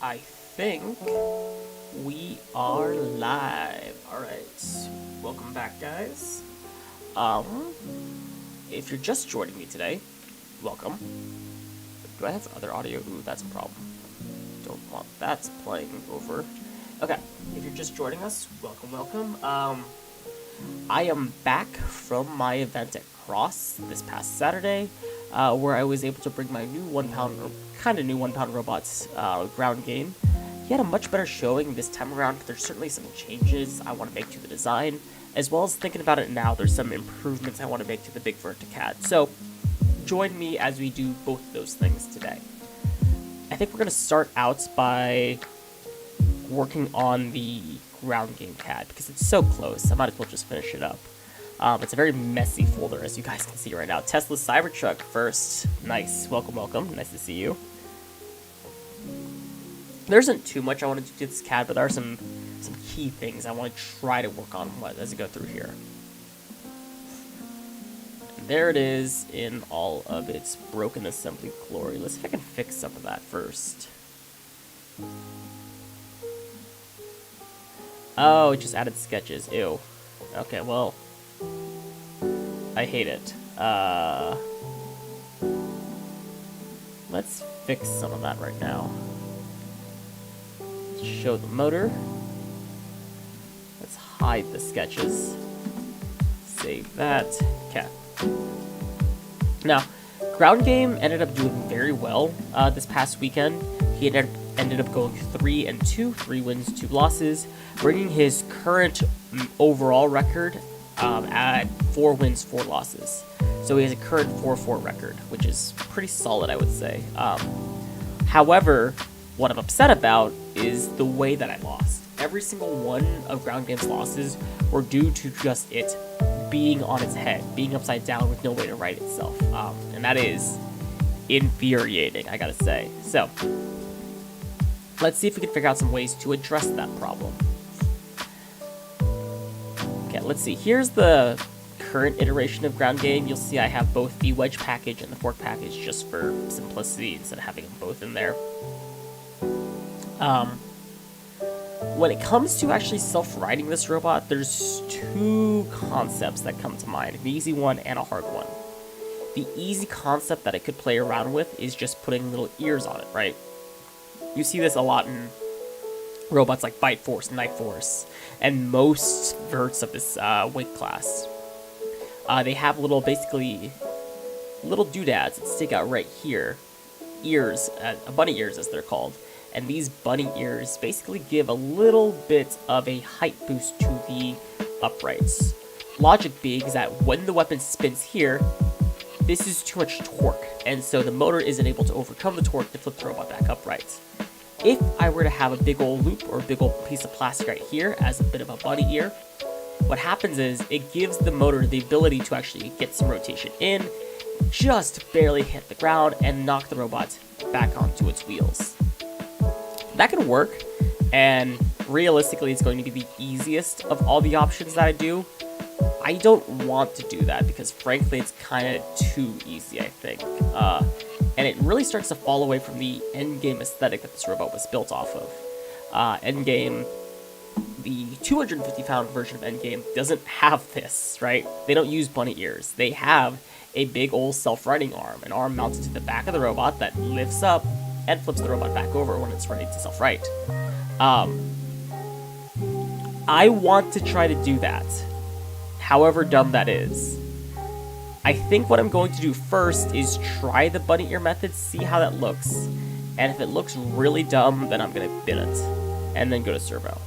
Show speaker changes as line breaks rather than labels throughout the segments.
I think we are live. Alright, welcome back, guys. If you're just joining me today, welcome. Do I have other audio? Ooh, that's a problem. Don't want that playing over. Okay, if you're just joining us, welcome. I am back from my event at Cross this past Saturday, where I was able to bring my new 1 pound, or kind of new 1 pound robots ground game. He had a much better showing this time around. There's certainly some changes I want to make to the design, as well as thinking about it now, there's some improvements I want to make to the Big Verticad. So join me as we do both of those things today. I think we're going to start out by working on the ground game CAD, because it's so close, I might as well just finish it up. It's a very messy folder, as you guys can see right now. Tesla Cybertruck first. Nice. Welcome. Nice to see you. There isn't too much I want to do to this CAD, but there are some key things I want to try to work on as I go through here. And there it is in all of its broken assembly glory. Let's see if I can fix some of that first. Oh, it just added sketches. Ew. Okay, well, I hate it. Let's fix some of that right now. Let's show the motor. Let's hide the sketches. Save that. Okay. Now, ground game ended up doing very well this past weekend. He ended up going 3-2, 3 wins, 2 losses, bringing his current overall record at 4 wins, 4 losses. So he has a current 4-4 record, which is pretty solid, I would say. However, what I'm upset about is the way that I lost. Every single one of ground game's losses were due to just it being on its head, being upside down with no way to right itself. And that is infuriating, I gotta say. So, let's see if we can figure out some ways to address that problem. Okay, let's see. Here's the current iteration of ground game. You'll see I have both the wedge package and the fork package just for simplicity instead of having them both in there. When it comes to actually self-riding this robot, there's 2 concepts that come to mind, an easy one and a hard one. The easy concept that I could play around with is just putting little ears on it, right? You see this a lot in robots like Bite Force, Knife Force, and most verts of this weight class. They have basically little doodads that stick out right here. Ears, bunny ears as they're called. And these bunny ears basically give a little bit of a height boost to the uprights. Logic being is that when the weapon spins here, this is too much torque, and so the motor isn't able to overcome the torque to flip the robot back upright. If I were to have a big old loop or a big old piece of plastic right here as a bit of a bunny ear, what happens is it gives the motor the ability to actually get some rotation in, just barely hit the ground, and knock the robot back onto its wheels. That can work, and realistically it's going to be the easiest of all the options that I do. I don't want to do that because frankly it's kind of too easy, I think. And it really starts to fall away from the endgame aesthetic that this robot was built off of. Endgame, the 250-pound version of Endgame doesn't have this, right? They don't use bunny ears. They have a big old self-riding arm, an arm mounted to the back of the robot that lifts up and flips the robot back over when it's ready to self-right. I want to try to do that, however dumb that is. I think what I'm going to do first is try the bunny ear method, see how that looks, and if it looks really dumb, then I'm going to bin it, and then go to servo.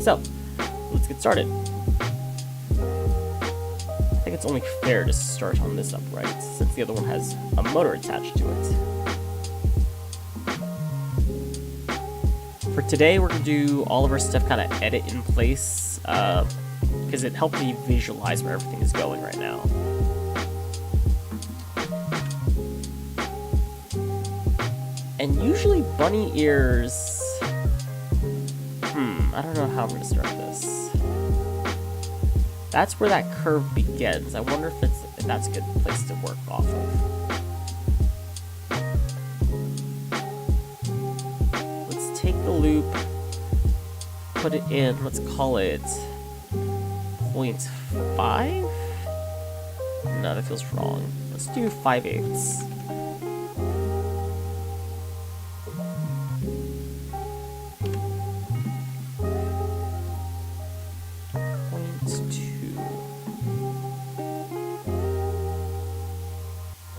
So, let's get started. I think it's only fair to start on this upright, since the other one has a motor attached to it. For today, we're going to do all of our stuff kind of edit in place, because it helped me visualize where everything is going right now. And usually bunny ears... I don't know how I'm going to start this. That's where that curve begins. I wonder if that's a good place to work off of. loop, put it in, let's call it 0.5? No, that feels wrong. Let's do 5/8.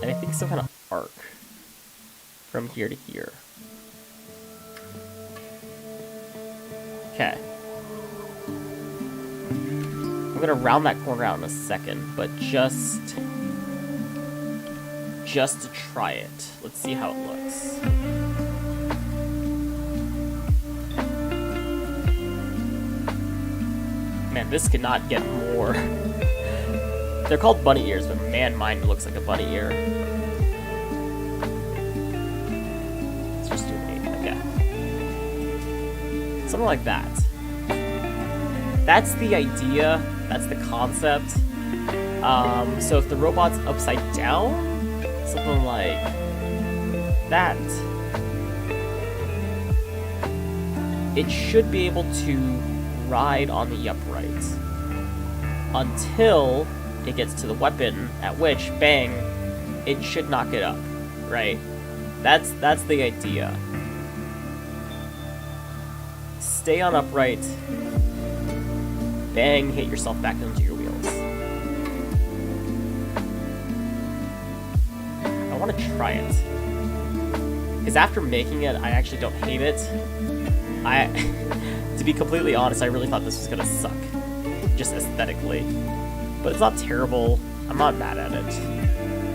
And I think some kind of arc from here to here. Okay. I'm gonna round that corner out in a second, but just to try it. Let's see how it looks. Man, this could not get more. They're called bunny ears, but man, mine looks like a bunny ear. Let's just do 8. Okay. Something like that. That's the idea. That's the concept. So if the robot's upside down, something like that, it should be able to ride on the upright until it gets to the weapon, at which, bang, it should knock it up, right? That's the idea. Stay on upright, bang, hit yourself back into your wheels. I want to try it. Because after making it, I actually don't hate it. To be completely honest, I really thought this was gonna suck, just aesthetically. But it's not terrible. I'm not mad at it.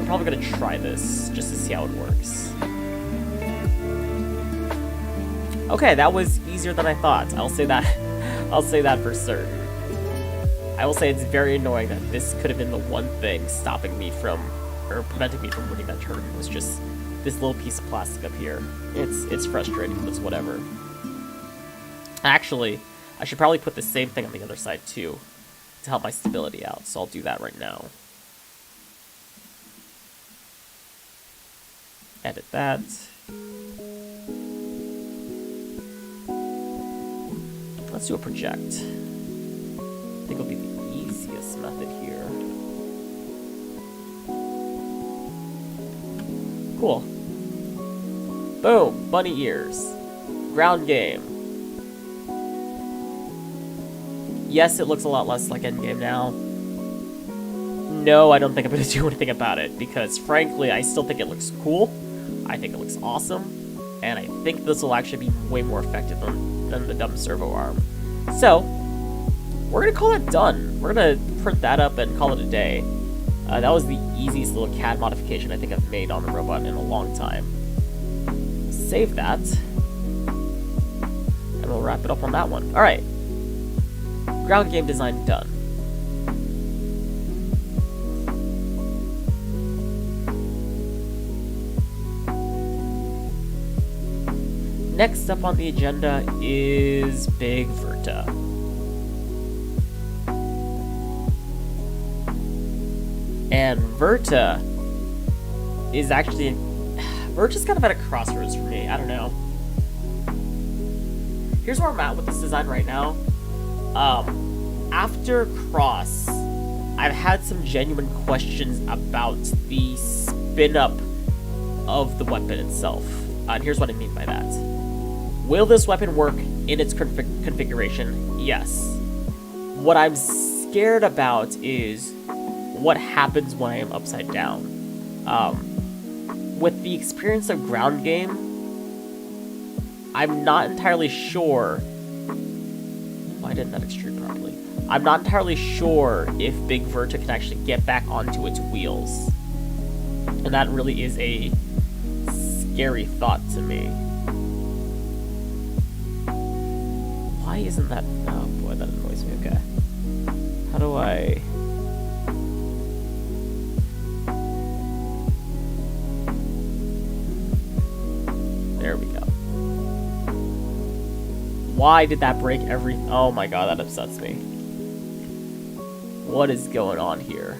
I'm probably gonna try this just to see how it works. Okay, that was easier than I thought. I'll say that. I'll say that for certain. I will say it's very annoying that this could have been the one thing stopping me from, or preventing me from winning that tournament, was just this little piece of plastic up here. It's frustrating, but it's whatever. Actually, I should probably put the same thing on the other side too, to help my stability out, so I'll do that right now. Edit that. Let's do a project. I think it'll be the easiest method here. Cool. Boom! Bunny ears. Ground game. Yes, it looks a lot less like Endgame now. No, I don't think I'm going to do anything about it, because frankly, I still think it looks cool. I think it looks awesome, and I think this will actually be way more effective than the dumb servo arm. So, we're going to call it done. We're going to print that up and call it a day. That was the easiest little CAD modification I think I've made on the robot in a long time. Save that, and we'll wrap it up on that one. Alright. Ground game design done. Next up on the agenda is Big Verta. And Verta is actually... Verta's kind of at a crossroads for me. I don't know. Here's where I'm at with this design right now. After Cross, I've had some genuine questions about the spin-up of the weapon itself. And here's what I mean by that. Will this weapon work in its configuration? Yes. What I'm scared about is what happens when I am upside down. With the experience of ground game, I'm not entirely sure... Why didn't that extrude properly? I'm not entirely sure if Big Verta can actually get back onto its wheels. And that really is a scary thought to me. Why isn't that... Oh boy, that annoys me. Okay. How do I... There we go. Why did that break every... Oh my god, that upsets me. What is going on here?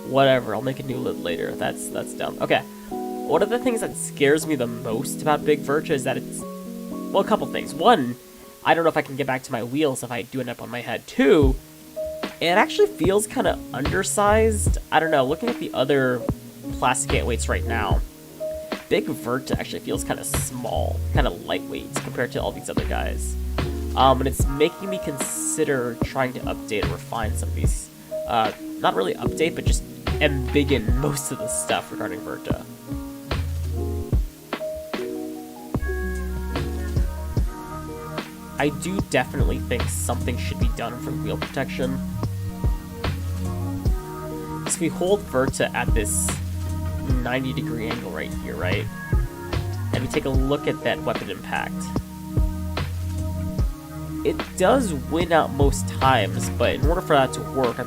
Whatever, I'll make a new lid later. That's dumb. Okay. One of the things that scares me the most about Big Verta is that it's... Well, a couple things. One, I don't know if I can get back to my wheels if I do end up on my head. Two, it actually feels kind of undersized. I don't know, looking at the other plastic weights right now, Big Verta actually feels kind of small, kind of lightweight compared to all these other guys. And it's making me consider trying to update or refine some of these. Not really update, but just embiggen most of the stuff regarding Verta. I do definitely think something should be done for wheel protection. So we hold Verta at this 90-degree angle right here, right? And we take a look at that weapon impact. It does win out most times, but in order for that to work,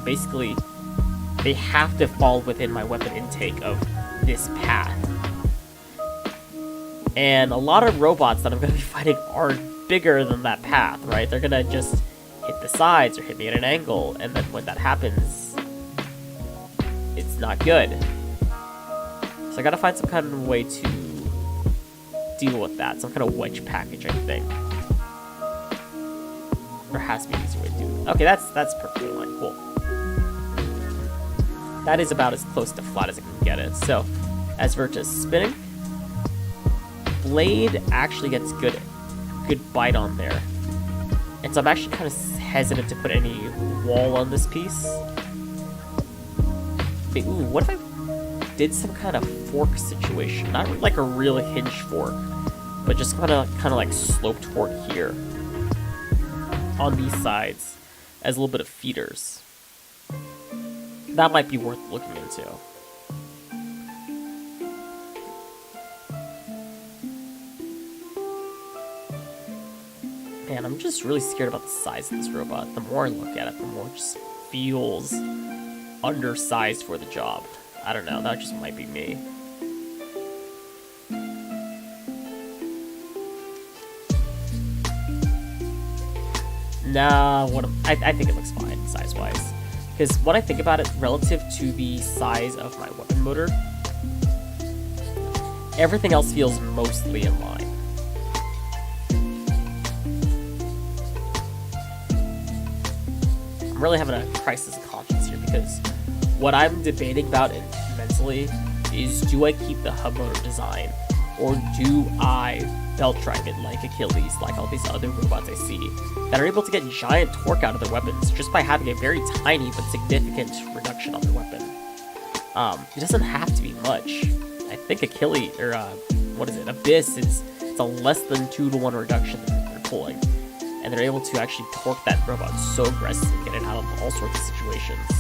they have to fall within my weapon intake of this path. And a lot of robots that I'm going to be fighting are bigger than that path, right? They're going to just hit the sides or hit me at an angle, and then when that happens, it's not good. So I gotta find some kind of way to deal with that. Some kind of wedge package, I think. There has to be an easier way to do it. Okay, that's perfectly fine. Cool. That is about as close to flat as I can get it. So, as Verta's spinning, blade actually gets good bite on there. And so I'm actually kind of hesitant to put any wall on this piece. But, ooh, what if I did some kind of fork situation? Not like a real hinge fork, but just kind of like sloped toward here on these sides as a little bit of feeders. That might be worth looking into. Man, I'm just really scared about the size of this robot. The more I look at it, the more it just feels undersized for the job. I don't know, that just might be me. Nah, I think it looks fine, size-wise. Because when I think about it, relative to the size of my weapon motor, everything else feels mostly in line. I'm really having a crisis of conscience here, because what I'm debating about mentally is, do I keep the hub motor design, or do I belt drive it like Achilles, like all these other robots I see, that are able to get giant torque out of their weapons just by having a very tiny but significant reduction on their weapon. It doesn't have to be much. I think Achilles, or Abyss, it's a less than 2-to-1 reduction that they're pulling. And they're able to actually torque that robot so aggressively and get it out of all sorts of situations.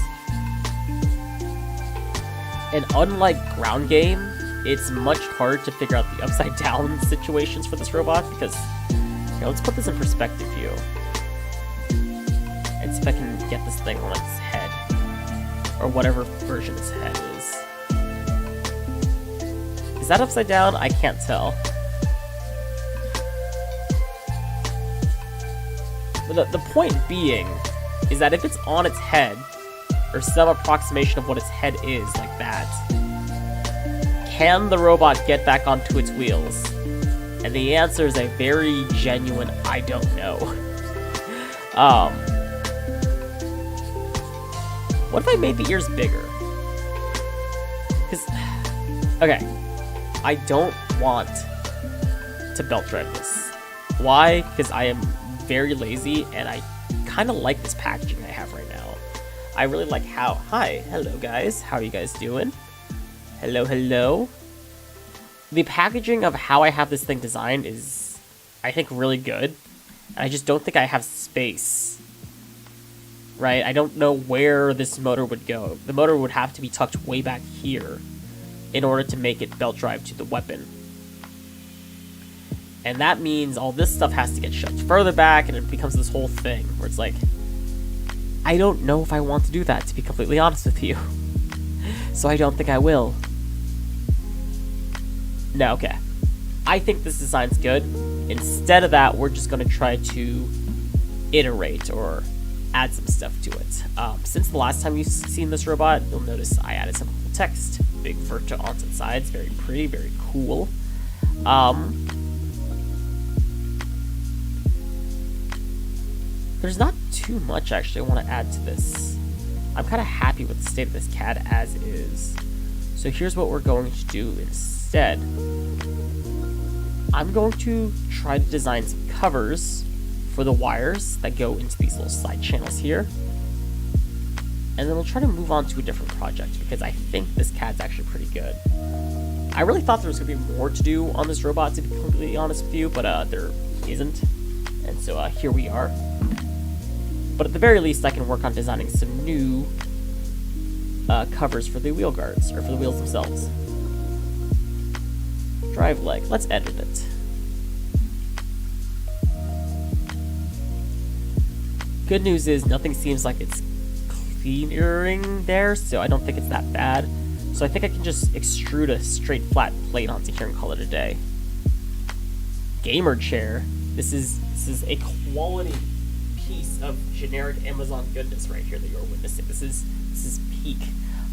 And unlike ground game, it's much harder to figure out the upside down situations for this robot, because, here, let's put this in perspective view. And see if I can get this thing on its head. Or whatever version its head is. Is that upside down? I can't tell. But the point being is that if it's on its head, or some approximation of what its head is, like that, can the robot get back onto its wheels? And the answer is a very genuine I don't know. What if I made the ears bigger? Because, okay, I don't want to belt drive this. Why? Because I am very lazy, and I kind of like this packaging I have right now. I really like how... Hi, hello guys, how are you guys doing? Hello, hello. The packaging of how I have this thing designed is, I think, really good. And I just don't think I have space. Right? I don't know where this motor would go. The motor would have to be tucked way back here in order to make it belt drive to the weapon. And that means all this stuff has to get shoved further back, and it becomes this whole thing where it's like, I don't know if I want to do that, to be completely honest with you. So I don't think I will. No, okay. I think this design's good. Instead of that, we're just going to try to iterate or add some stuff to it. Since the last time you've seen this robot, you'll notice I added some cool text. Big Verta on its sides, very pretty, very cool. There's not too much actually I want to add to this. I'm kind of happy with the state of this CAD as is. So here's what we're going to do instead. I'm going to try to design some covers for the wires that go into these little side channels here. And then we'll try to move on to a different project because I think this CAD's actually pretty good. I really thought there was going to be more to do on this robot, to be completely honest with you, but there isn't. And so here we are. But at the very least, I can work on designing some new covers for the wheel guards, or for the wheels themselves. Drive leg. Let's edit it. Good news is nothing seems like it's clearing there, so I don't think it's that bad. So I think I can just extrude a straight flat plate onto here and call it a day. Gamer chair. This is a quality piece of generic Amazon goodness right here that you're witnessing. This is peak.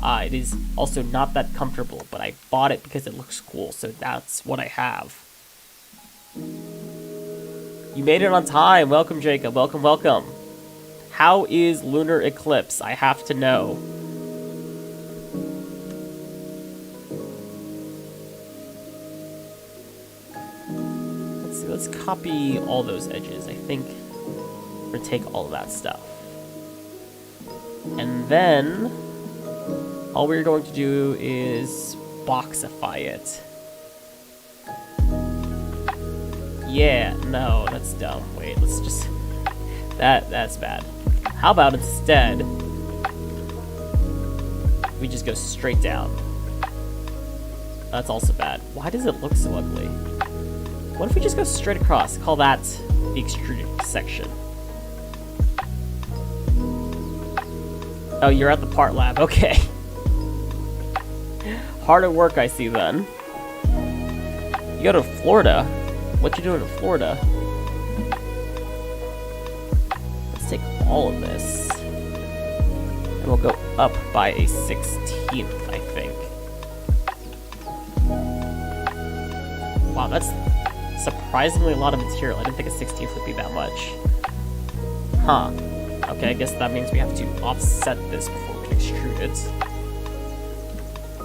It is also not that comfortable, but I bought it because it looks cool, so that's what I have. You made it on time. Welcome, Jacob. Welcome, welcome. How is lunar eclipse? I have to know. Let's see. Let's copy all those edges. I think we're gonna take all of that stuff. And then all we're going to do is boxify it. Yeah, no, that's dumb. Wait, let's just... That's bad. How about instead we just go straight down? That's also bad. Why does it look so ugly? What if we just go straight across? Call that the extruded section. Oh, you're at the part lab. Okay. Hard at work, I see then. You go to Florida? What you doing in Florida? Let's take all of this. And we'll go up by a 16th, I think. Wow, that's surprisingly a lot of material. I didn't think a 16th would be that much. Huh. Okay, I guess that means we have to offset this before we can extrude it.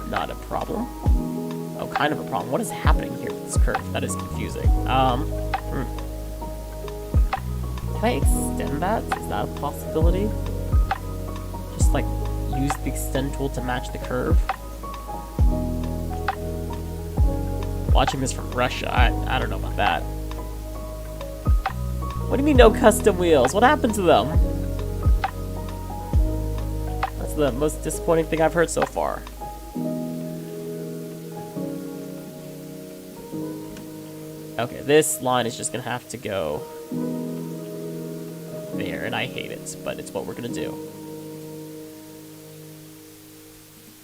Not a problem. Oh, kind of a problem. What is happening here with this curve? That is confusing. Can I extend that? Is that a possibility? Just like use the extend tool to match the curve? Watching this from Russia, I don't know about that. What do you mean no custom wheels? What happened to them? That's the most disappointing thing I've heard so far. Okay, this line is just gonna have to go there, and I hate it, but it's what we're gonna do.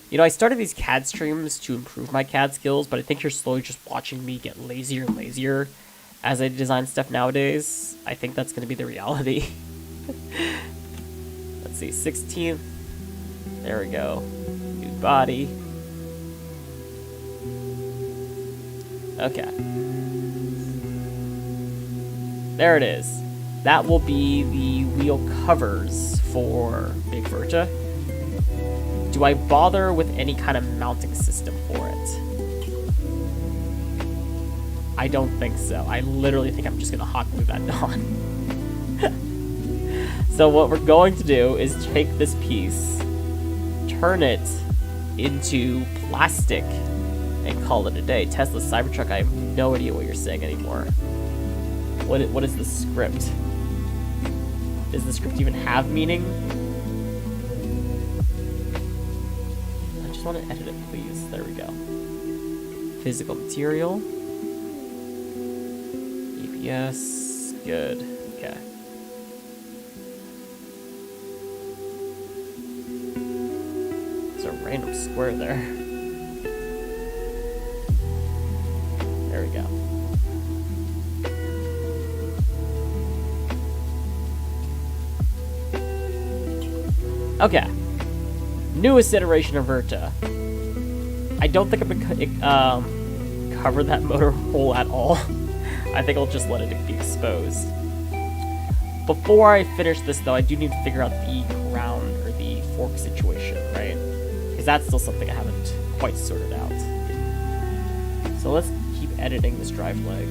You know, I started these CAD streams to improve my CAD skills, but I think you're slowly just watching me get lazier and lazier as I design stuff nowadays. I think that's gonna be the reality. Let's see, 16th. There we go. New body. Okay. There it is. That will be the wheel covers for Big Verta. Do I bother with any kind of mounting system for it? I don't think so. I literally think I'm just gonna hot glue that on. So what we're going to do is take this piece, turn it into plastic, and call it a day. Tesla Cybertruck, I have no idea what you're saying anymore. What is the script? Does the script even have meaning? I just want to edit it, please. There we go. Physical material. APS. Good. Okay. There's a random square there. There we go. Okay. Newest iteration of Verta. I don't think I'm gonna cover that motor hole at all. I think I'll just let it be exposed. Before I finish this, though, I do need to figure out the ground or the fork situation, right? Because that's still something I haven't quite sorted out. So let's keep editing this drive leg.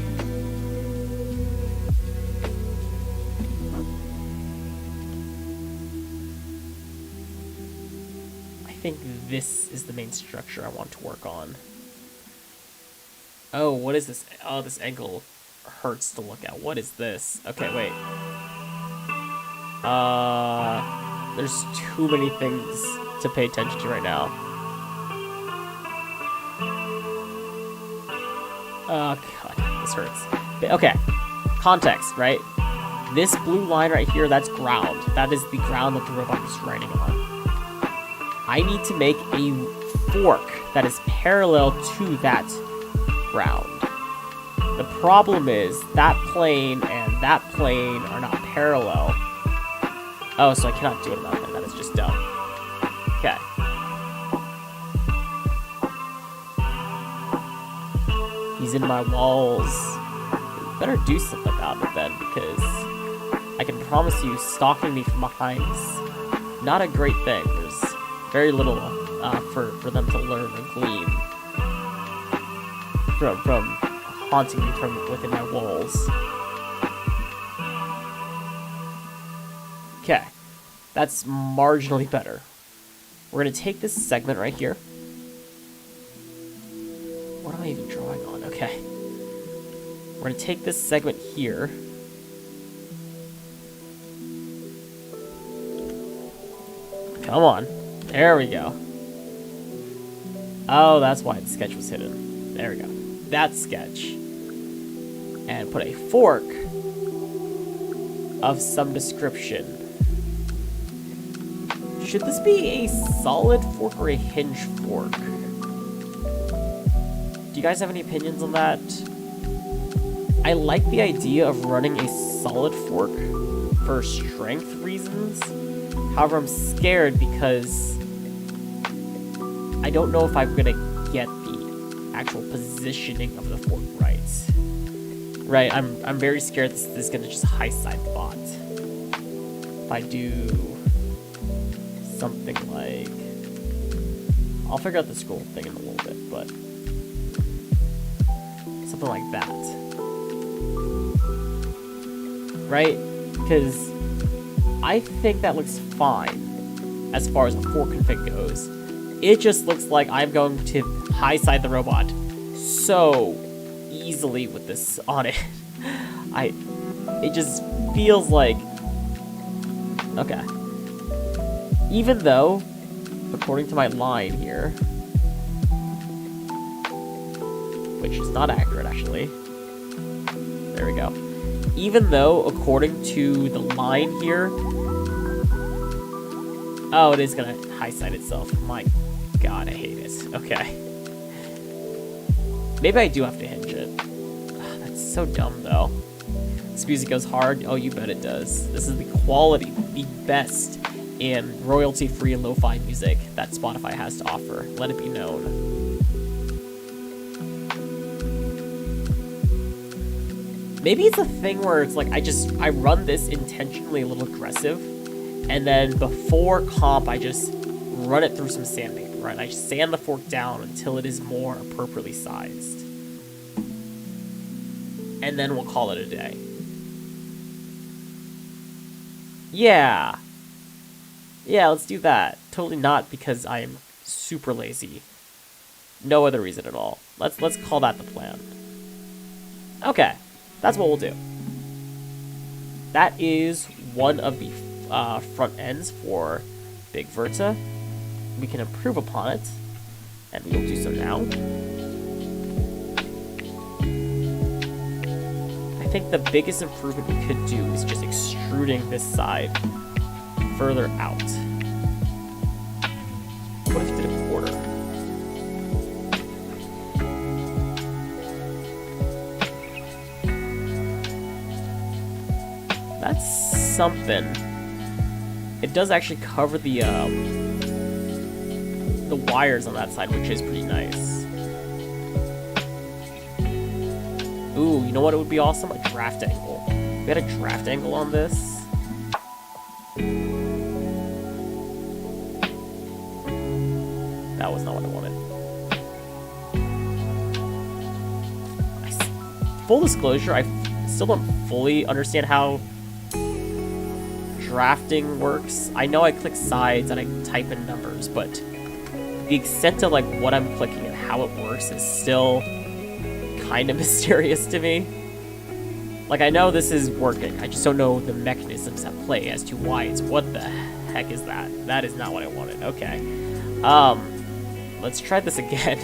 I think this is the main structure I want to work on. Oh, what is this? Oh, this angle hurts to look at. What is this? Okay, wait. There's too many things to pay attention to right now. Oh, God, this hurts. Okay, context, right? This blue line right here, that's ground. That is the ground that the robot is riding on. I need to make a fork that is parallel to that ground. The problem is that plane and that plane are not parallel. Oh, so I cannot do it about that. That is just dumb. Okay. He's in my walls. Better do something about it then, because I can promise you stalking me from behind is not a great thing. There's very little for them to learn or glean from haunting me from within my walls. Okay, that's marginally better. We're gonna take this segment right here. What am I even drawing on? Okay. We're gonna take this segment here. Come on. There we go. Oh, that's why the sketch was hidden. There we go. That sketch. And put a fork of some description. Should this be a solid fork or a hinge fork? Do you guys have any opinions on that? I like the idea of running a solid fork for strength reasons. However, I'm scared because I don't know if I'm gonna get the actual positioning of the fork right. Right, I'm very scared this is gonna just high side the bot. If I do something like, I'll figure out the scroll thing in a little bit, but something like that. Right? Because I think that looks fine as far as the fork config goes. It just looks like I'm going to high side the robot so easily with this on it. It just feels like, okay. Even though, according to my line here, which is not accurate actually. There we go. Even though, according to the line here, oh, it is gonna high side itself. My God, I hate it. Okay. Maybe I do have to hinge it. That's so dumb, though. This music goes hard. Oh, you bet it does. This is the quality, the best in royalty-free lo-fi music that Spotify has to offer. Let it be known. Maybe it's a thing where it's like I run this intentionally a little aggressive, and then before comp I just run it through some sandpaper, right? I sand the fork down until it is more appropriately sized. And then we'll call it a day. Yeah. Yeah, let's do that. Totally not because I am super lazy. No other reason at all. Let's call that the plan. Okay. That's what we'll do. That is one of the front ends for Big Verta. We can improve upon it, and we will do so now. I think the biggest improvement we could do is just extruding this side further out. What if we did a quarter? That's something. it does actually cover the wires on that side, which is pretty nice. Ooh, you know what? It would be awesome? A draft angle. We had a draft angle on this. That was not what I wanted. Full disclosure, I still don't fully understand how drafting works. I know I click sides and I type in numbers, but the extent of like what I'm clicking and how it works is still kind of mysterious to me. Like, I know this is working, I just don't know the mechanisms at play as to why it's. What the heck is that? That is not what I wanted. Okay. Let's try this again.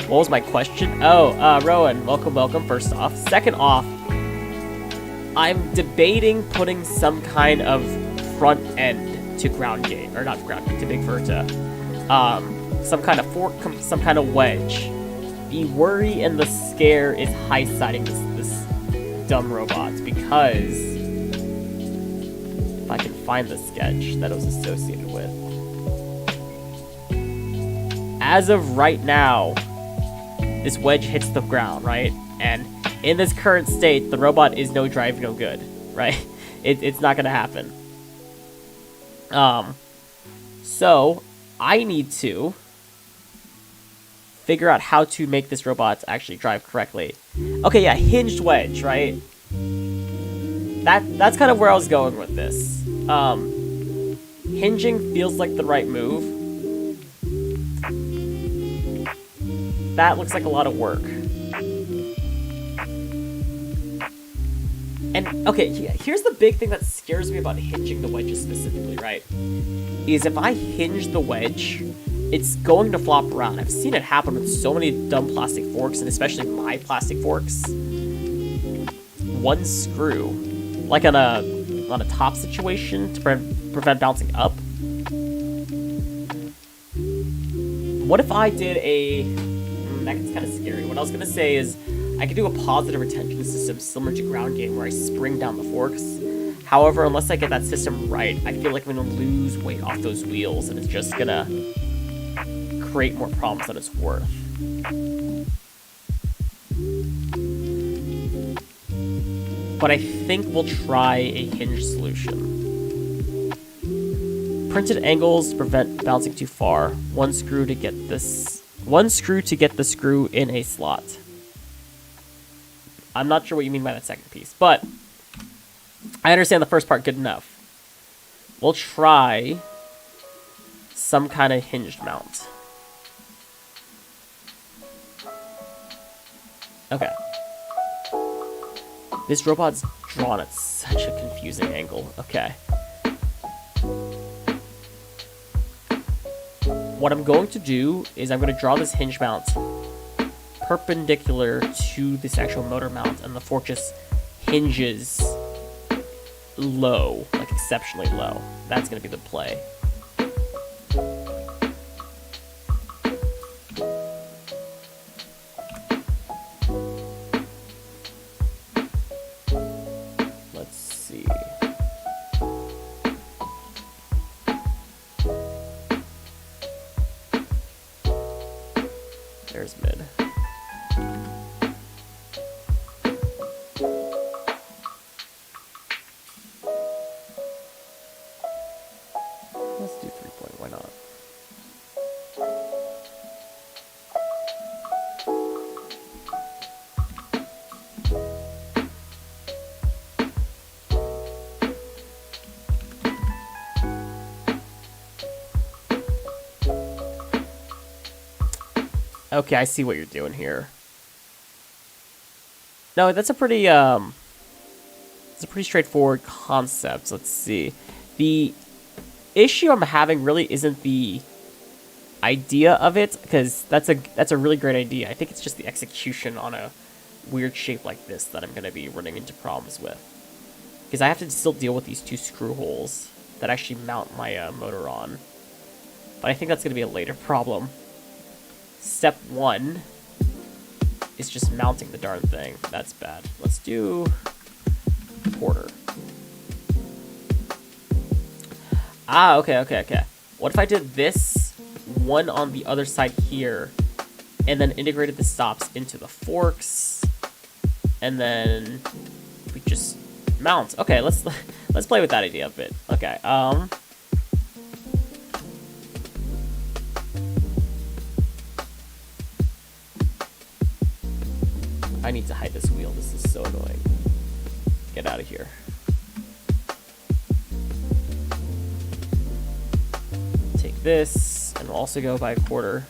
What was my question? Oh, Rowan, welcome, first off. Second off, I'm debating putting some kind of front end to ground game, or not ground game, to Big Verta. Some kind of fork, some kind of wedge. The worry and the scare is high-siding this dumb robot, because if I can find the sketch that it was associated with. As of right now, this wedge hits the ground, right? And in this current state, the robot is no drive, no good, right? It's not gonna happen. So I need to figure out how to make this robot actually drive correctly. Okay, yeah, hinged wedge, right? That's kind of where I was going with this. Hinging feels like the right move. That looks like a lot of work. And, okay, here's the big thing that scares me about hinging the wedges specifically, right? Is if I hinge the wedge, it's going to flop around. I've seen it happen with so many dumb plastic forks, and especially my plastic forks. One screw, like on a top situation to prevent bouncing up. What if I did a... that gets kind of scary. What I was going to say is I could do a positive retention system similar to ground game where I spring down the forks. However, unless I get that system right, I feel like I'm going to lose weight off those wheels, and it's just going to create more problems than it's worth. But I think we'll try a hinge solution. Printed angles to prevent bouncing too far. One screw to get the screw in a slot. I'm not sure what you mean by that second piece, but I understand the first part good enough. We'll try some kind of hinged mount. Okay. This robot's drawn at such a confusing angle. Okay. What I'm going to do is I'm going to draw this hinge mount perpendicular to this actual motor mount, and the fork just hinges low, like exceptionally low. That's going to be the play. Let's see. There's mid. Let's do 3-point, why not? Okay, I see what you're doing here. No, that's a pretty straightforward concept. Let's see. The issue I'm having really isn't the idea of it, because that's a really great idea. I think it's just the execution on a weird shape like this that I'm going to be running into problems with. Because I have to still deal with these two screw holes that actually mount my motor on. But I think that's going to be a later problem. Step 1 is just mounting the darn thing. That's bad. Let's do quarter. Ah, okay. What if I did this one on the other side here, and then integrated the stops into the forks, and then we just mount. Okay, let's play with that idea a bit. Okay, I need to hide this wheel. This is so annoying. Get out of here. Take this, and we'll also go by a quarter.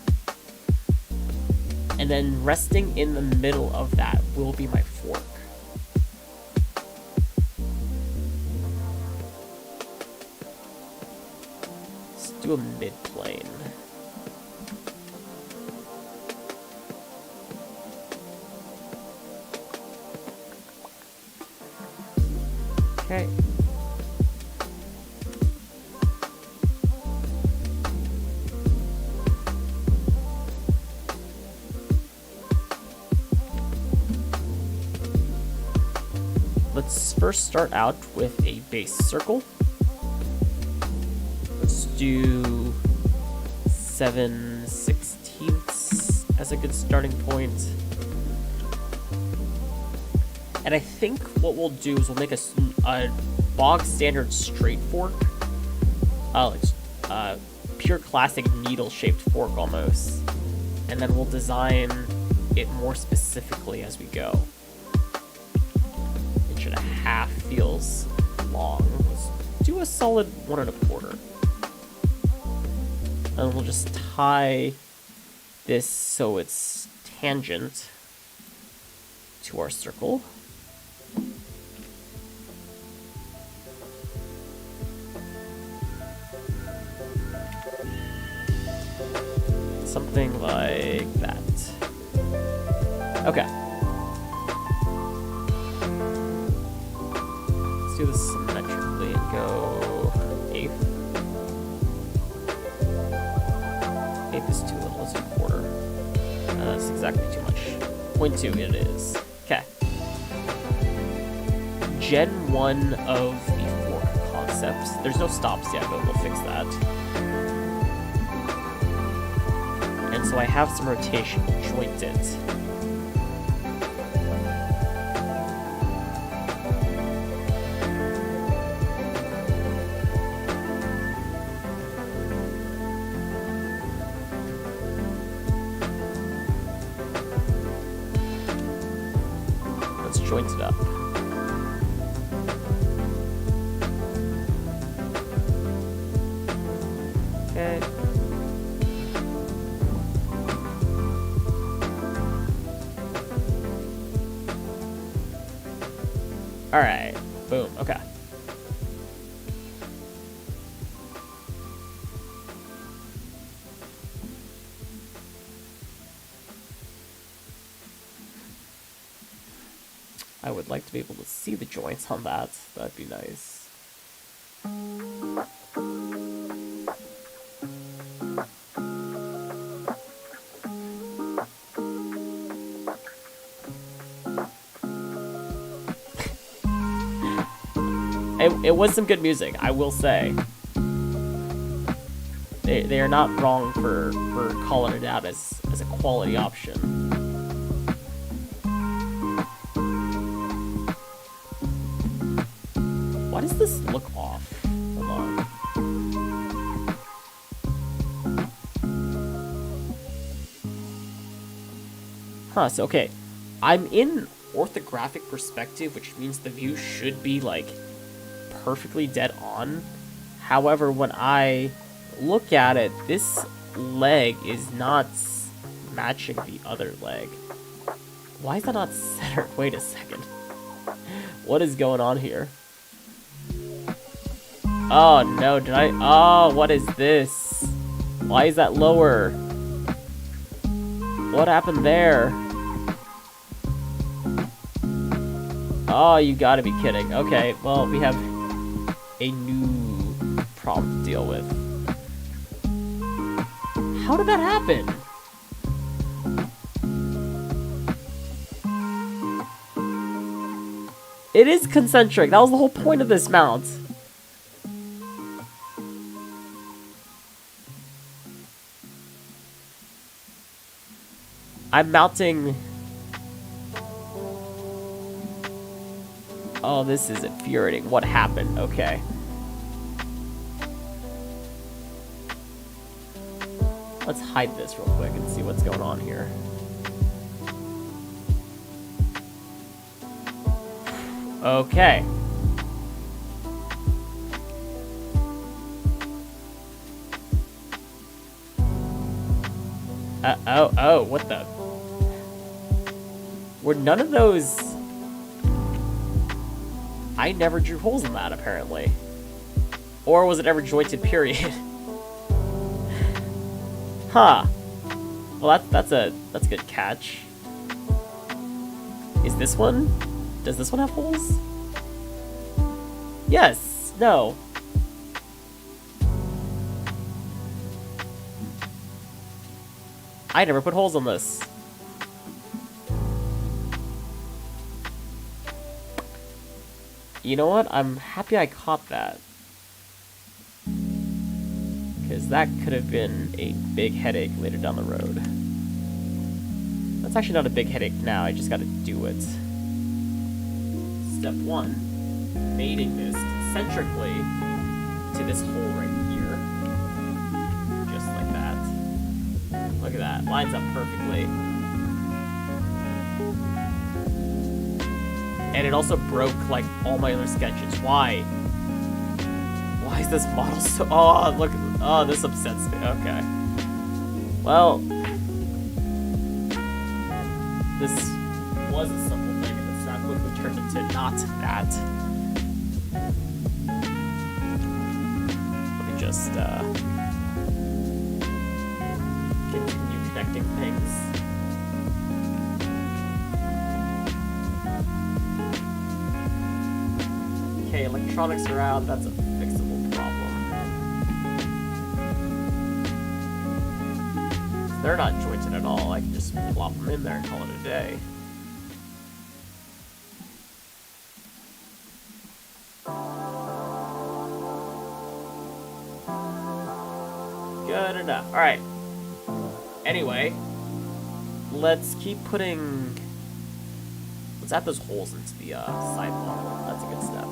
And then resting in the middle of that will be my fork. Let's do a mid-plane. Okay. Let's first start out with a base circle. Let's do 7/16 as a good starting point. And I think what we'll do is we'll make a bog standard straight fork. Pure classic needle-shaped fork almost. And then we'll design it more specifically as we go. Inch and a half feels long. Let's do a solid 1 1/4. And we'll just tie this so it's tangent to our circle. Something like that. Okay. Let's do this symmetrically and go 1/8. 1/8 is too little. Let's do 1/4. That's exactly too much. 0.2 it is. Okay. Gen 1 of the fork concept. There's no stops yet, but we'll fix that. And so I have some rotation. We'll joint it. Let's joint it up. Okay. Alright, boom, okay. I would like to be able to see the joints on that. That'd be nice. It was some good music, I will say. They are not wrong for calling it out as a quality option. Why does this look off? Hold on. Huh, so okay. I'm in orthographic perspective, which means the view should be like perfectly dead on. However, when I look at it, this leg is not matching the other leg. Why is that not centered? Wait a second. What is going on here? Oh no, did I? Oh, what is this? Why is that lower? What happened there? Oh, you gotta be kidding. Okay, well, we have a new problem to deal with. How did that happen? It is concentric. That was the whole point of this mount. I'm mounting... Oh, this is infuriating. What happened? Okay. Let's hide this real quick and see what's going on here. Okay. Oh, what the? Were none of those... I never drew holes in that, apparently. Or was it ever jointed, period? Huh. Well, that's a good catch. Is this one? Does this one have holes? Yes. No. I never put holes on this. You know what? I'm happy I caught that. Because that could have been a big headache later down the road. That's actually not a big headache now, I just gotta do it. Step 1, mating this concentrically to this hole right here. Just like that. Look at that, lines up perfectly. And it also broke, like, all my other sketches. Why? Why is this model so... Oh, look. Oh, this upsets me. Okay. Well. This was a simple thing, and it's not quickly turned into not that. Let me just, continue connecting things. Okay, electronics are out. That's a fixable problem. They're not jointed at all. I can just plop them in there and call it a day. Good enough. Alright. Anyway, let's keep putting... Let's add those holes into the side model. That's a good step.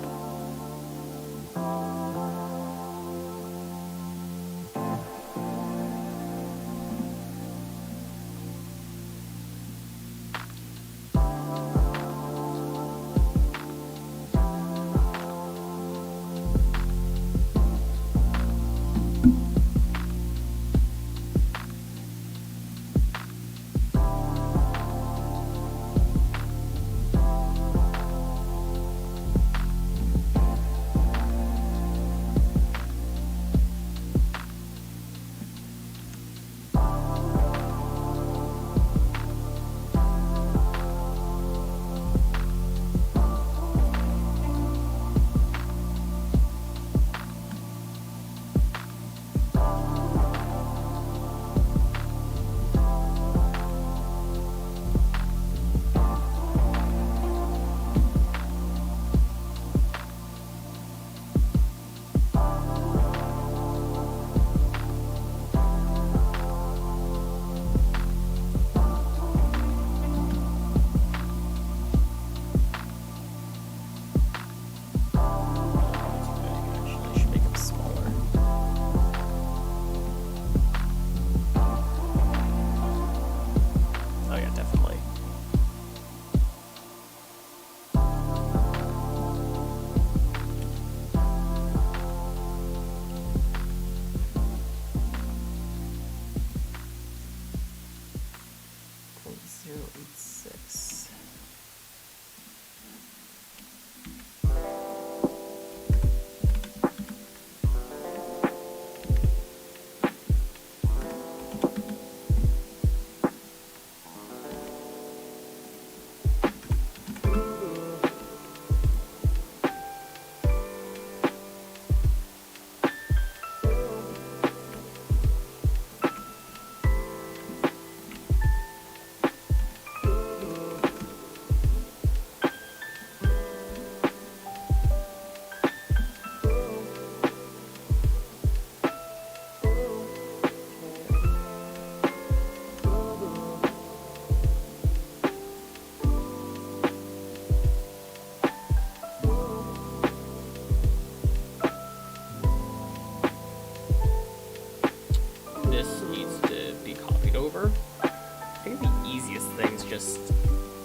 just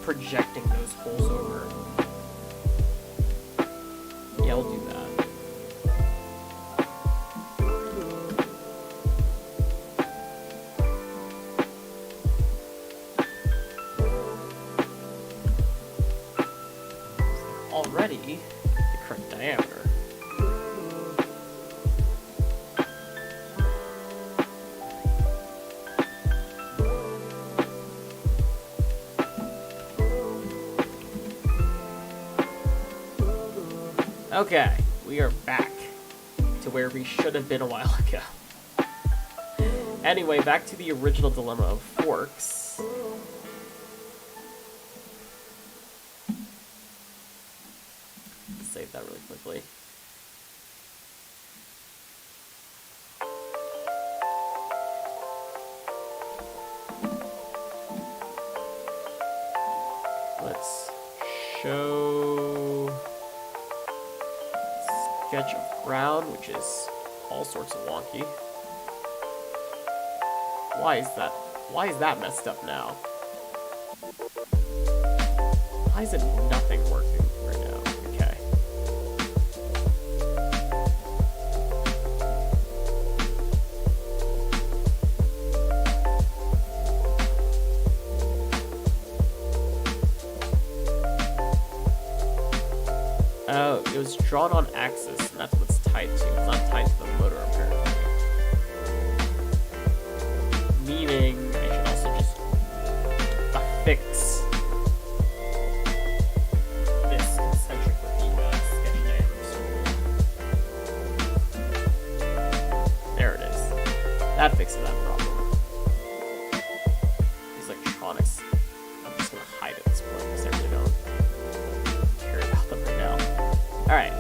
projecting those holes over. Yeah, we'll do that. Already the correct diameter. Okay, we are back to where we should have been a while ago. Anyway, back to the original dilemma of forks. Save that really quickly. Let's show sketch of ground, which is all sorts of wonky. Why is that? Why is that messed up now? Why is it nothing working right now? Okay. Oh, it was drawn on axis, and that's what it's tied to. It's not tied to the motor, apparently. Meaning, I should also just affix this concentric with the sketch diameter. There it is. That fixes that problem. These electronics, I'm just gonna hide at this point because I really don't care about them right now. Alright.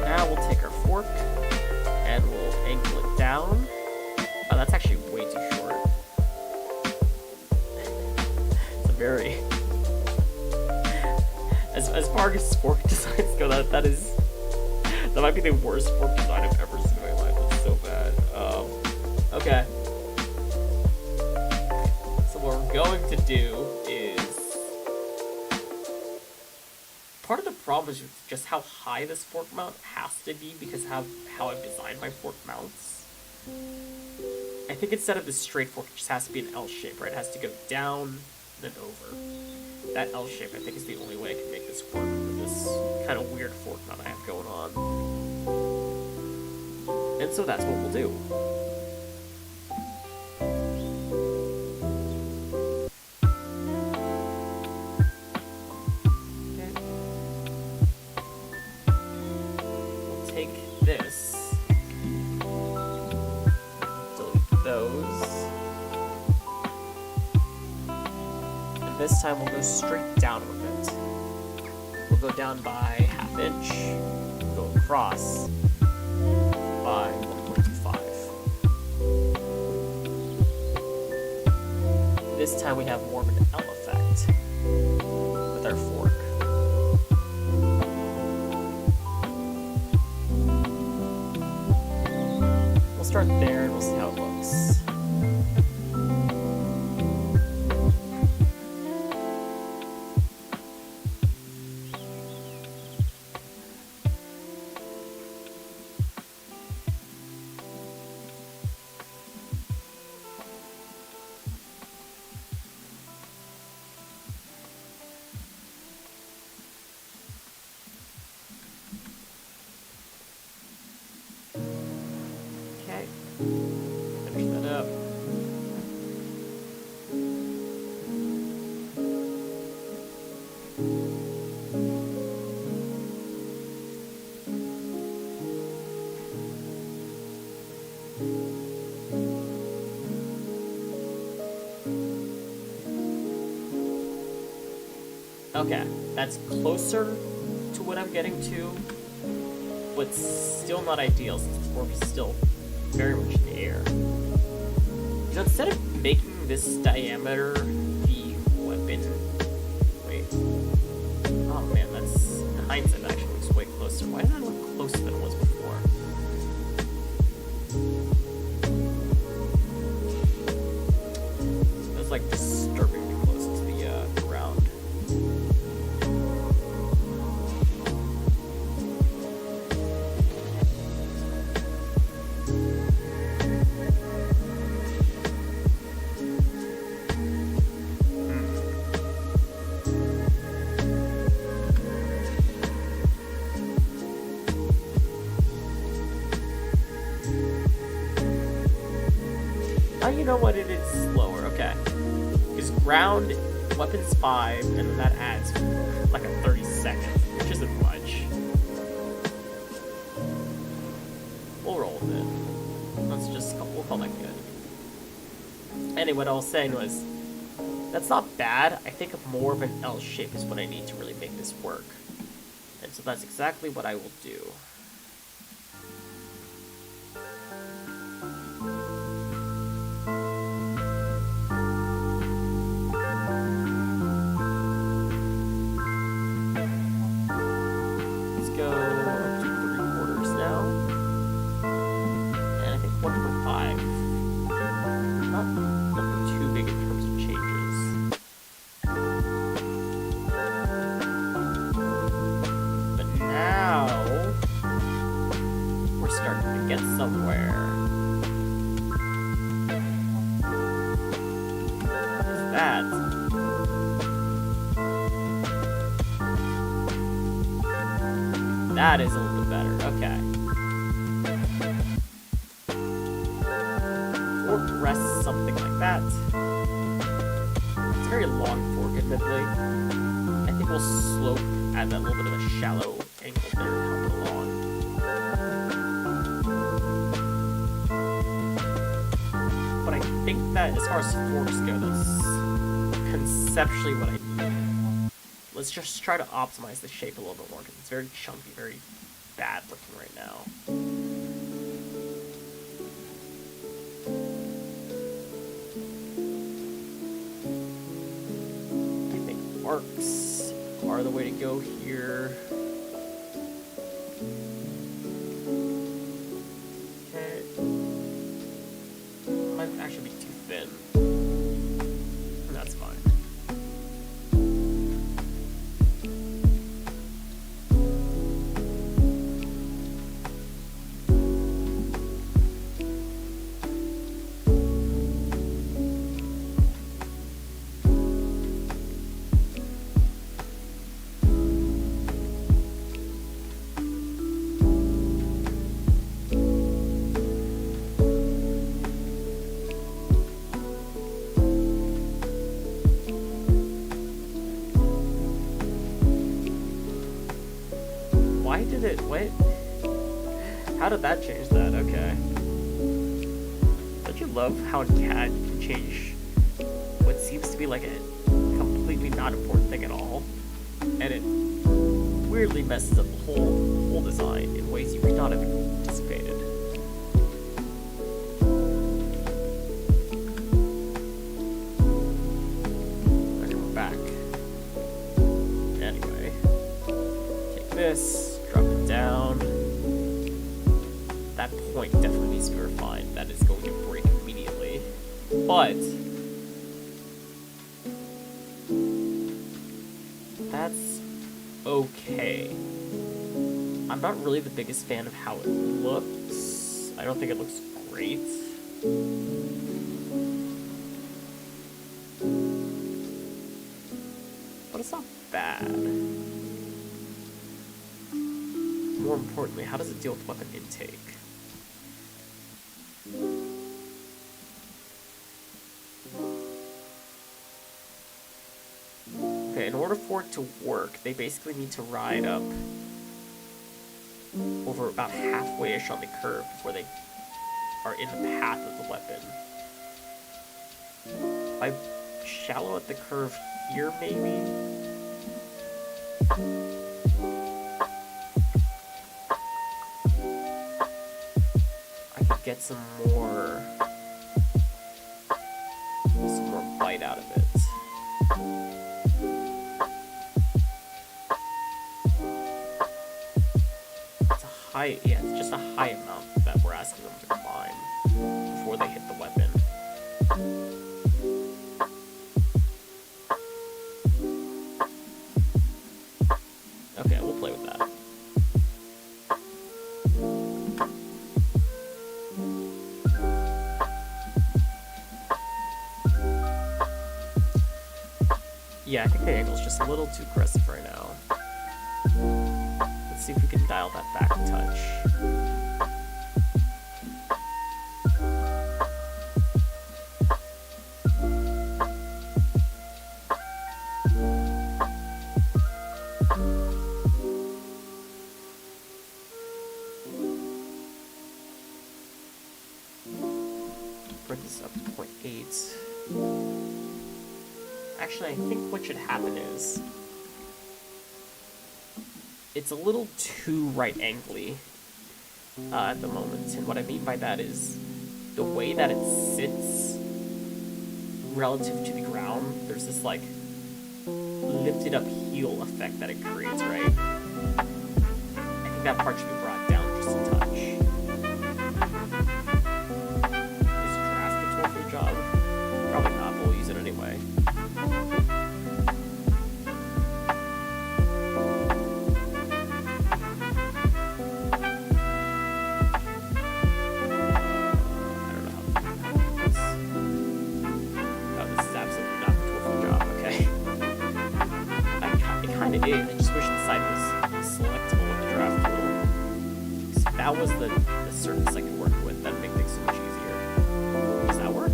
Now we'll take our fork and we'll angle it down. Oh, that's actually way too short. It's a very... As far as fork designs go, that might be the worst fork design I've ever seen in my life. It's so bad. Okay. So what we're going to do is... Part of the problem is just how high this fork mount has to be because of how I've designed my fork mounts. I think instead of this straight fork, it just has to be an L shape, right? It has to go down, then over. That L shape, I think, is the only way I can make this work with this kind of weird fork mount I have going on. And so that's what we'll do. This, delete those, and this time we'll go straight down with it. We'll go down by ½ inch, go across by 1.25. This time we have more of an L effect with our fork. Start there and we'll see how it looks. Finish that up. Okay, that's closer to what I'm getting to, but still not ideal since the fork is still very much in the air. So instead of making this diameter the weapon, wait, oh man, that's, in hindsight, that actually looks way closer. Why did that look closer than it was before? you know what? It is slower. Okay. Because ground weapons 5, and then that adds like a 30-second, which isn't much. We'll roll with it. We'll call that good. Anyway, what I was saying was, that's not bad. I think more of an L shape is what I need to really make this work. And so that's exactly what I will do. Let's go up to 3/4 now. And I think 1.5. Not nothing too big in terms of changes. But now we're starting to get somewhere. That is a little bit better. Okay. Fork rests something like that. It's a very long fork, admittedly. I think we'll slope at that little bit of a shallow angle there to help it along. But I think that as far as forks go, that's conceptually what I need. Let's just try to optimize the shape a little bit more, because it's very chunky, very bad looking right now. I think arcs are the way to go here. Okay. Might actually be too thin. That's fine. Why did it, what? How did that change that? Okay. Don't you love how a cat can change what seems to be like a completely not important thing at all? And it weirdly messes up the whole design in ways you could not have anticipated. Okay, we're back. Anyway. Take this. Drop it down. That point definitely needs to be refined. That is going to break immediately. But that's okay. I'm not really the biggest fan of how it looks. I don't think it looks great. But it's not bad. More importantly, how does it deal with weapon intake? Okay, in order for it to work, they basically need to ride up over about halfway-ish on the curve before they are in the path of the weapon. If I shallow at the curve here, maybe? Get some more bite out of it. It's a high, yeah, it's just a high amount that we're asking them to climb before they hit the weapon. Okay, we'll play with that. Yeah, I think the angle's just a little too aggressive right now. Let's see if we can dial that back a touch. 8. Actually, I think what should happen is it's a little too right-angly at the moment, and what I mean by that is the way that it sits relative to the ground, there's this like lifted up heel effect that it creates, right? I think that part should be brought down just a touch. Is draft a tool for the job? Probably not, but we'll use it anyway. It is. I just wish the side was selectable with the draft tool. So that was the surface I could work with. That'd make things so much easier. Does that work?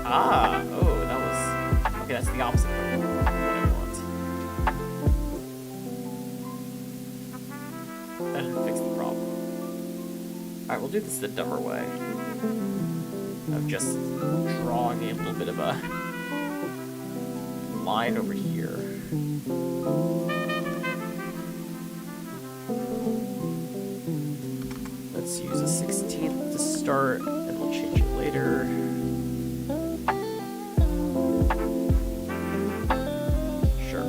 Ah, oh, that was... Okay, that's the opposite of what I want. That didn't fix the problem. Alright, we'll do this the dumber way. Of just drawing a little bit of a line over here. Let's use a 16th to start, and we'll change it later. Sure.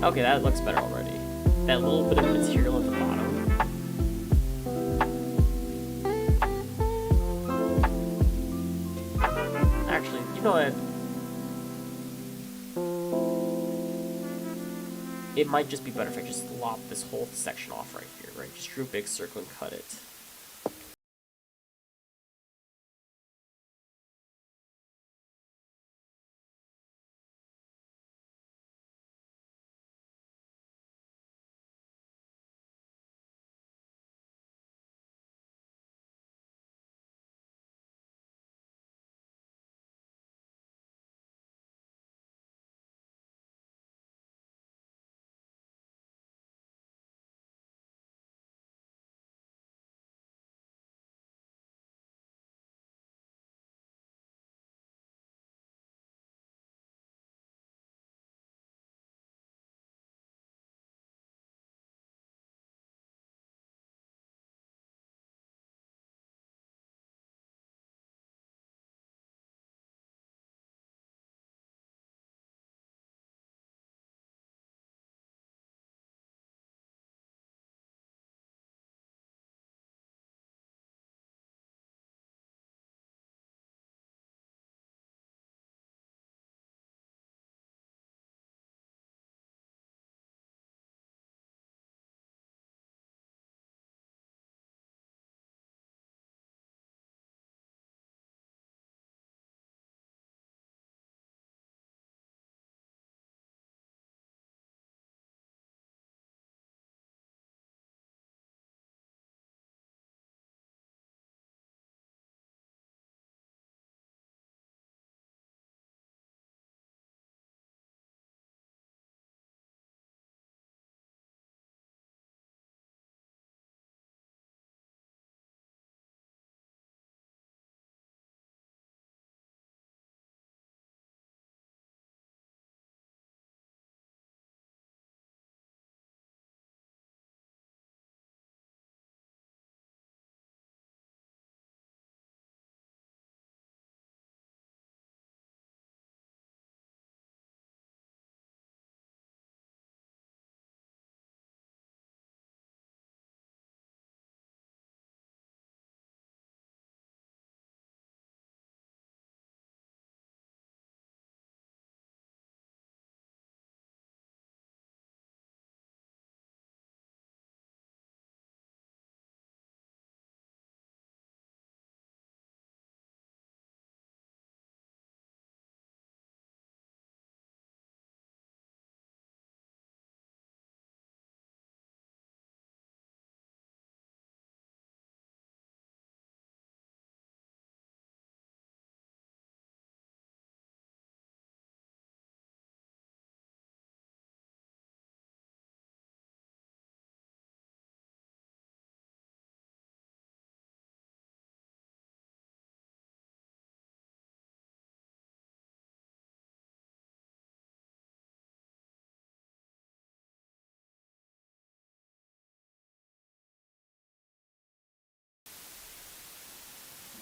Okay, that looks better already. That little bit of material at the bottom. Actually, you know what? It might just be better if I just lop this whole section off right here, right? Just drew a big circle and cut it.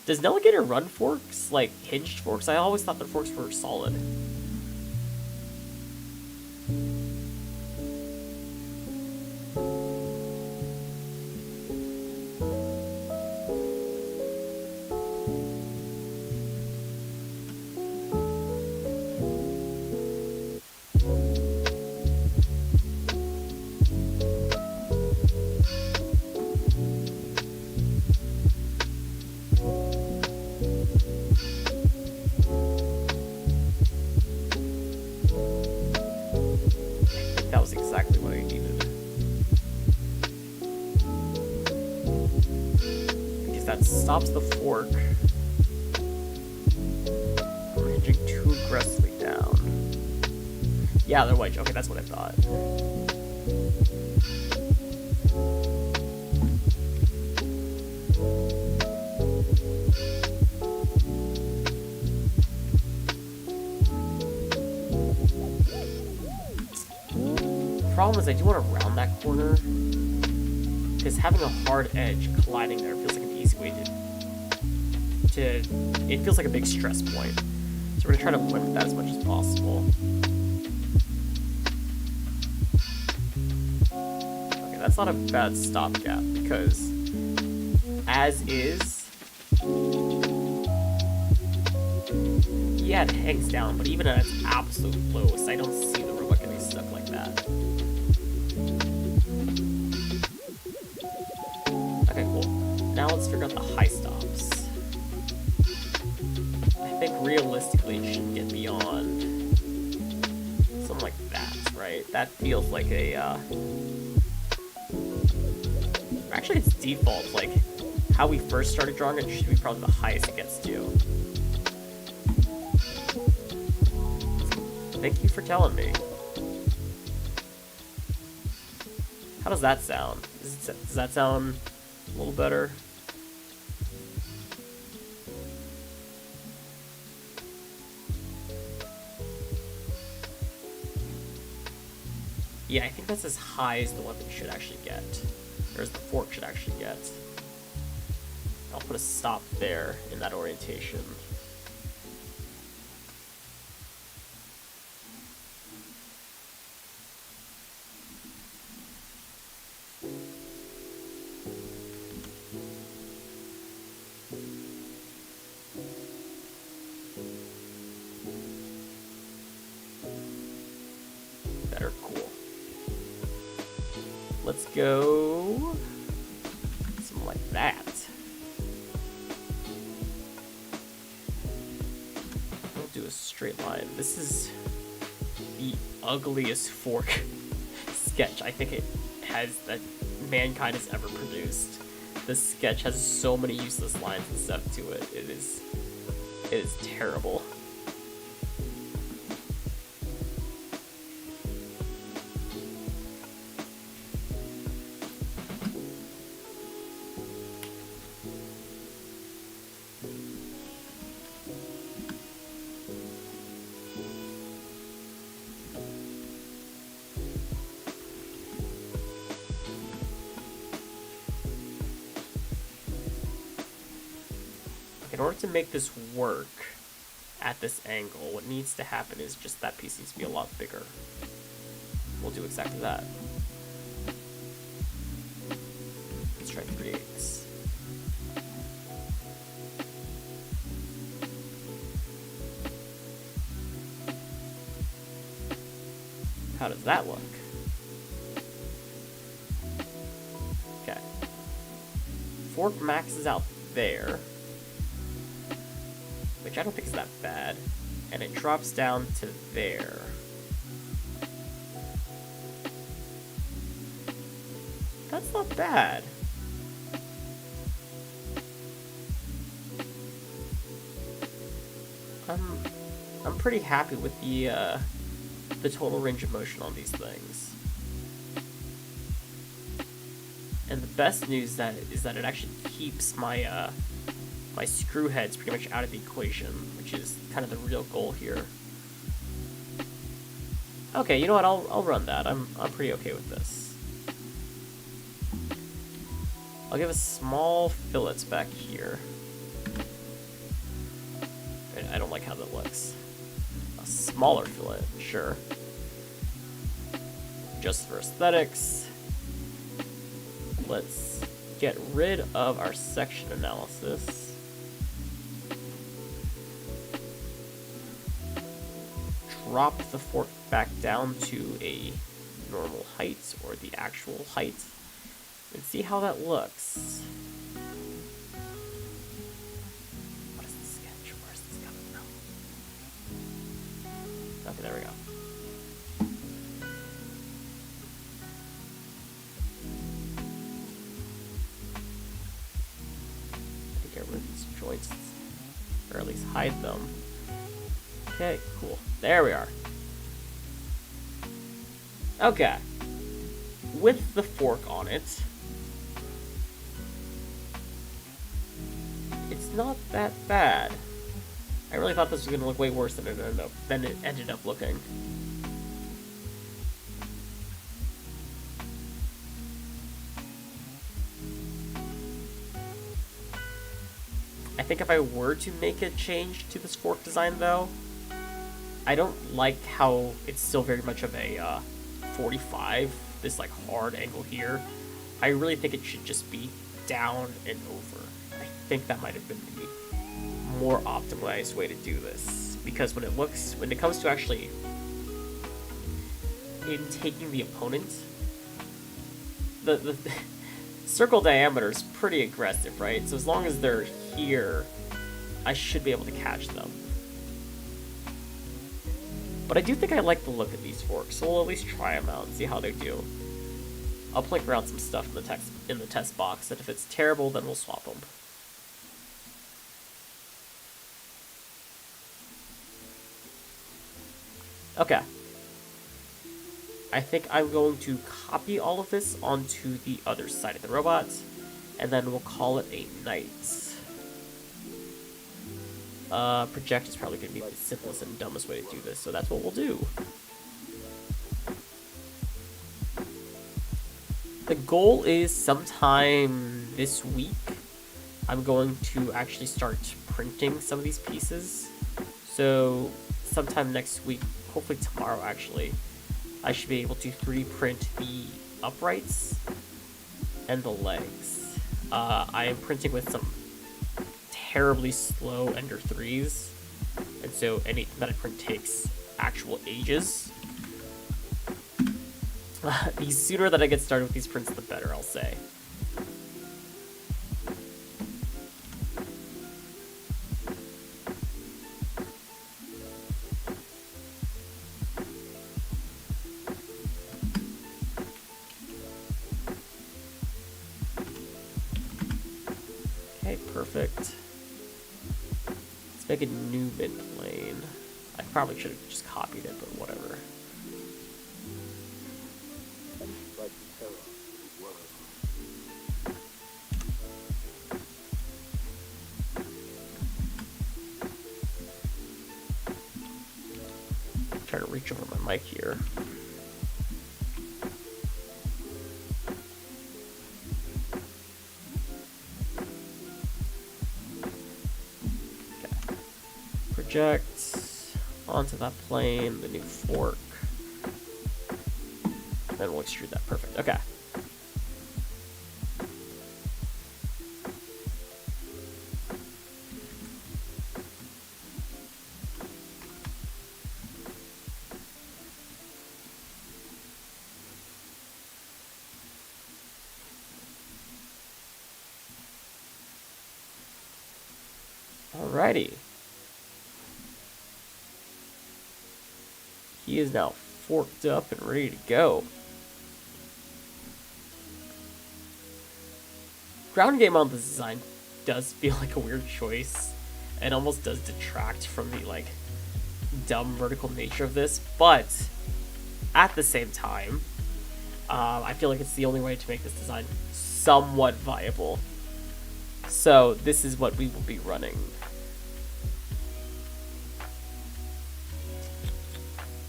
Does Navigator run forks, like hinged forks? I always thought the forks were solid. That was exactly what I needed. Because that stops the fork from hinging too aggressively down. Yeah, they're wedge. Okay, that's what I thought. Problem is I do want to round that corner, because having a hard edge colliding there feels like an easy way to it feels like a big stress point. So we're gonna try to limit that as much as possible. Okay, that's not a bad stopgap, because as is, yeah, it hangs down, but even at its absolute lowest, I don't see the robot getting stuck like that. Okay, cool. Now let's figure out the high stops. I think realistically it should get beyond something like that, right? That feels like a, actually it's default, like, how we first started drawing it should be probably the highest it gets to. Thank you for telling me. How does that sound? Does that sound a little better? Yeah, I think that's as high as the weapon should actually get. Or as the fork should actually get. I'll put a stop there in that orientation. Better, cool. Let's go something like that. We'll do a straight line. This is the ugliest fork sketch I think it has that mankind has ever produced. This sketch has so many useless lines and stuff to it. It is terrible. In order to make this work at this angle, what needs to happen is just that piece needs to be a lot bigger. We'll do exactly that. Let's try 3/8. How does that look? Okay. Fork maxes out there, which I don't think is that bad, and it drops down to there. That's not bad. I'm pretty happy with the total range of motion on these things. And the best news is that it actually keeps my my screw heads pretty much out of the equation, which is kind of the real goal here. Okay, you know what? I'll run that. I'm pretty okay with this. I'll give us small fillets back here. aesthetics. A smaller fillet, sure. Just for aesthetics. Let's get rid of our section analysis. Drop the fork back down to a normal height, or the actual height, and see how that looks. What is the sketch? Where's this coming from? Okay, there we go. Get rid of these joints, or at least hide them. Okay, cool. There we are. Okay. With the fork on it, it's not that bad. I really thought this was gonna look way worse than it ended up looking. I think if I were to make a change to this fork design, though, I don't like how it's still very much of a 45, this like hard angle here. I really think it should just be down and over. I think that might have been the more optimized way to do this, because when it comes to actually in taking the opponent, the circle diameter is pretty aggressive, right? So as long as they're here, I should be able to catch them. But I do think I like the look of these forks, so we'll at least try them out and see how they do. I'll play around some stuff in the test box, and if it's terrible, then we'll swap them. Okay. I think I'm going to copy all of this onto the other side of the robot, and then we'll call it a night. Project is probably going to be the simplest and dumbest way to do this, so that's what we'll do. The goal is sometime this week, I'm going to actually start printing some of these pieces. So sometime next week, hopefully tomorrow actually, I should be able to 3D print the uprights and the legs. I am printing with some terribly slow Ender 3s, and so anything that I print takes actual ages. The sooner that I get started with these prints, the better, I'll say. Okay, perfect. Let's make a new mid-plane. I probably should have just copied it, but whatever. Try to reach over my mic here. Okay. Project onto that plane, the new fork. Then we'll extrude that. Perfect. Okay. Alrighty. He is now forked up and ready to go. Ground game on this design does feel like a weird choice, and almost does detract from the like dumb vertical nature of this, but at the same time, I feel like it's the only way to make this design somewhat viable. So this is what we will be running.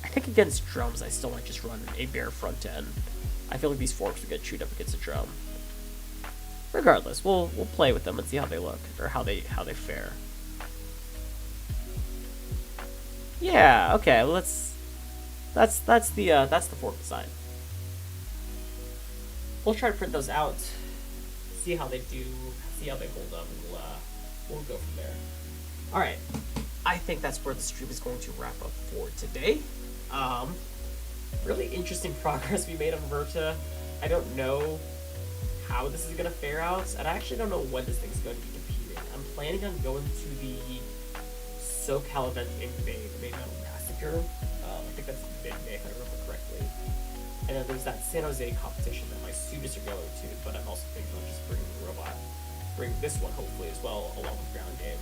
I think against drums, I still might just run a bare front end. I feel like these forks would get chewed up against a drum. Regardless, we'll play with them and see how they look, or how they fare. Yeah, okay, that's the fork design. We'll try to print those out, see how they do, see how they hold up, and we'll go from there. All right, I think that's where the stream is going to wrap up for today. Really interesting progress we made on Verta. I don't know how this is gonna fare out, and I actually don't know when this thing's going to be competing. I'm planning on going to the SoCal event in May, the May Metal Massacre. I think that's mid-May if I remember correctly. And then there's that San Jose competition that my students are going to, but I'm also thinking of just bringing the robot, bring this one hopefully as well, along with ground game.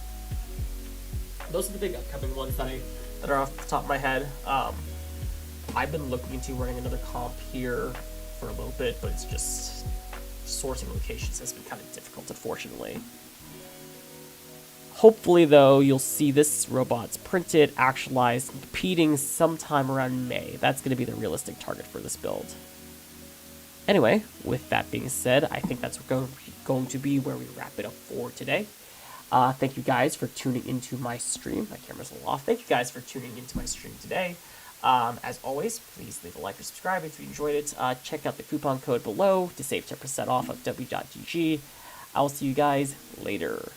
Those are the big upcoming ones that are off the top of my head. I've been looking into running another comp here for a little bit, but it's just sourcing locations has been kind of difficult, unfortunately. Hopefully, though, you'll see this robot's printed, actualized, and competing sometime around May. That's going to be the realistic target for this build. Anyway, with that being said, I think that's going to be where we wrap it up for today. Thank you guys for tuning into my stream. My camera's a little off. Thank you guys for tuning into my stream today. As always, please leave a like or subscribe if you enjoyed it. Check out the coupon code below to save 10% off of w.gg. I will see you guys later.